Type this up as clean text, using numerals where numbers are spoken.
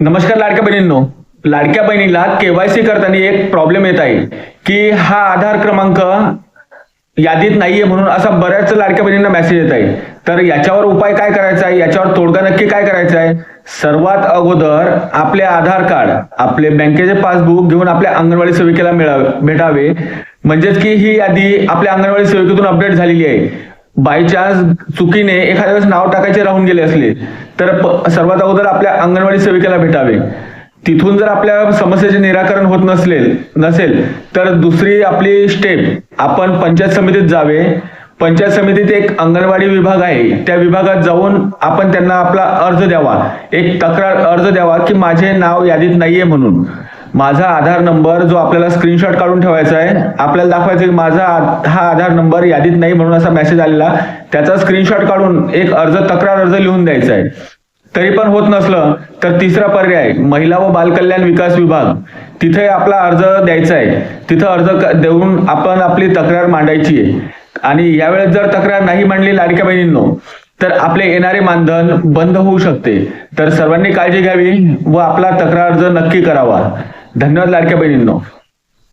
नमस्कार लाडक्या बहिणींनो. लाडक्या बहिणीला केवायसी करताना एक प्रॉब्लेम येत आहे की हा आधार क्रमांक यादीत नाहीये म्हणून असा बऱ्याच लाडक्या बहिणींना मेसेज येत आहे. तर याच्यावर उपाय काय करायचा आहे, याच्यावर तोडगा नक्की काय करायचा आहे? सर्वात अगोदर आपले आधार कार्ड, आपले बँकेचे पासबुक घेऊन आपल्या अंगणवाडी सेविकेला भेटावे. म्हणजेच की ही यादी आपल्या अंगणवाडी सेविकेतून अपडेट झालेली आहे. बाय चान्स चुकीने एखाद्या वेळेस नाव टाकायचे राहून गेले असले तर सर्वात अगोदर आपल्या अंगणवाडी सेविकेला भेटावे. तिथून जर आपल्या समस्येचे निराकरण होत नसेल तर दुसरी आपली स्टेप, आपण पंचायत समितीत जावे. पंचायत समितीत एक अंगणवाडी विभाग आहे, त्या विभागात जाऊन आपण त्यांना आपला अर्ज द्यावा, एक तक्रार अर्ज द्यावा की माझे नाव यादीत नाहीये म्हणून. माझा आधार नंबर जो आपल्याला स्क्रीनशॉट काढून ठेवायचा आहे, आपल्याला दाखवायचं की माझा हा आधार नंबर यादीत नाही म्हणून असा मेसेज आलेला, त्याचा स्क्रीनशॉट काढून एक तक्रार अर्ज लिहून द्यायचा आहे. तरी पण होत नसलं तर तिसरा पर्याय महिला व बालकल्याण विकास विभाग, तिथे आपला अर्ज द्यायचा आहे. तिथं अर्ज देऊन आपण आपली तक्रार मांडायची आहे. आणि यावेळेस जर तक्रार नाही मांडली लाडक्या बहिणींनो तर आपले येणारे मानधन बंद होऊ शकते. तर सर्वांनी काळजी घ्यावी व आपला तक्रार अर्ज नक्की करावा. धन्यवाद लाडक्या बहिणींनो.